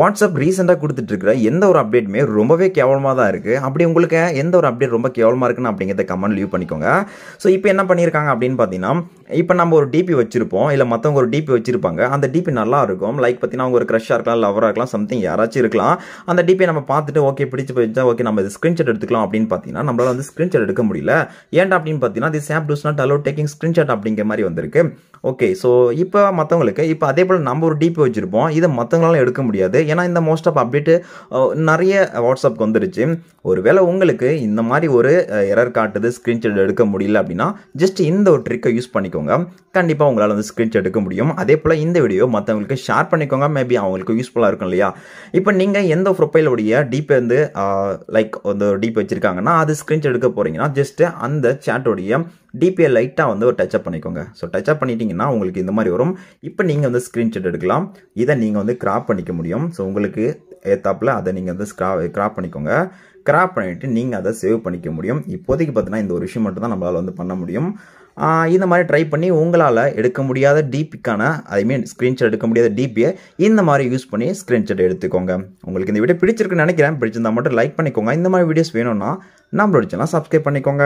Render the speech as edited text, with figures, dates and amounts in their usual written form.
WhatsApp ரீசெண்டாக கொடுத்துட்டு இருக்கிற எந்த ஒரு அப்டேட்டுமே ரொம்பவே கேவலமாக தான் இருக்குது. அப்படி உங்களுக்கு எந்த ஒரு அப்டேட் ரொம்ப கேவலமாக இருக்குன்னு அப்படிங்கிறத கமெண்ட் லீவ் பண்ணிக்கோங்க. ஸோ இப்போ என்ன பண்ணியிருக்காங்க அப்படின்னு பார்த்தீங்கன்னா, இப்போ நம்ம ஒரு டிபி வச்சிருப்போம், இல்லை மற்றவங்க ஒரு டிபி வச்சிருப்பாங்க. அந்த டிபி நல்லா இருக்கும். லைக் பார்த்தீங்கன்னா அவங்க ஒரு க்ரஷ்ஷாக இருக்கலாம், லவராக இருக்கலாம், சம்திங் யாராச்சும் இருக்கலாம். அந்த டிபியை நம்ம பார்த்துட்டு ஓகே பிடிச்சி போயிடுச்சா, ஓகே நம்ம இது ஸ்க்ரீன்ஷாட் எடுத்துக்கலாம் அப்படின்னு பார்த்தீங்கன்னா நம்மளால் வந்து ஸ்க்ரீன்ஷாட் எடுக்க முடியல. ஏன்டா அப்படின்னு பார்த்தீங்கன்னா this app does not allow taking screenshot அப்படிங்கிற மாதிரி வந்திருக்கு. ஓகே, ஸோ இப்போ மற்றவங்களுக்கு இப்போ அதே போல் நம்ம ஒரு டிபி வச்சுருப்போம், இதை மற்றவங்களால எடுக்க முடியாது. ஏன்னா இந்த மோஸ்ட் ஆஃப் அப்டேட்டு நிறைய வாட்ஸ்அப்க்கு வந்துடுச்சு. ஒருவேளை உங்களுக்கு இந்த மாதிரி ஒரு எரர் காட்டுது, ஸ்க்ரீன்ஷாட் எடுக்க முடியல அப்படின்னா ஜஸ்ட் இந்த ஒரு ட்ரிக்கை யூஸ் பண்ணிக்கோங்க. கண்டிப்பாக உங்களால் வந்து ஸ்க்ரீன்ஷாட் எடுக்க முடியும். அதே போல் இந்த வீடியோ மற்றவங்களுக்கு ஷேர் பண்ணிக்கோங்க. மேபி அவங்களுக்கு யூஸ்ஃபுல்லாக இருக்கும் இல்லையா? இப்போ நீங்கள் எந்த ப்ரொஃபைலோடைய டிபி வந்து லைக் அந்த டிபி வச்சுருக்காங்கன்னா அது ஸ்க்ரீன்ஷாட் எடுக்க போகிறீங்கன்னா ஜஸ்ட்டு அந்த சேட்டோடைய டிபியை லைட்டாக வந்து ஒரு டச்சப் பண்ணிக்கோங்க. ஸோ டச்சப் பண்ணிட்டீங்கன்னா உங்களுக்கு இந்த மாதிரி வரும். இப்போ நீங்கள் வந்து ஸ்க்ரீன்ஷாட் எடுக்கலாம். இதை நீங்கள் வந்து கிராப் பண்ணிக்க முடியும். ஸோ உங்களுக்கு ஏத்தாப்பில் அதை நீங்கள் வந்து கிராப் பண்ணிக்கோங்க. கிராப் பண்ணிவிட்டு நீங்கள் அதை சேவ் பண்ணிக்க முடியும். இப்போதைக்கு பார்த்தீங்கன்னா இந்த ஒரு விஷயம் மட்டும் தான் நம்மளால் வந்து பண்ண முடியும். இந்த மாதிரி ட்ரை பண்ணி உங்களால் எடுக்க முடியாத டிபிக்கான ஸ்க்ரீன்ஷாட் எடுக்க முடியாத டிபியை இந்த மாதிரி யூஸ் பண்ணி ஸ்க்ரீன்ஷாட் எடுத்துக்கோங்க. உங்களுக்கு இந்த வீடியோ பிடிச்சிருக்குன்னு நினைக்கிறேன். பிடிச்சிருந்தா மட்டும் லைக் பண்ணிக்கோங்க. இந்த மாதிரி வீடியோஸ் வேணும்னா நம்மளோட சேனலை சப்ஸ்கிரைப் பண்ணிக்கோங்க.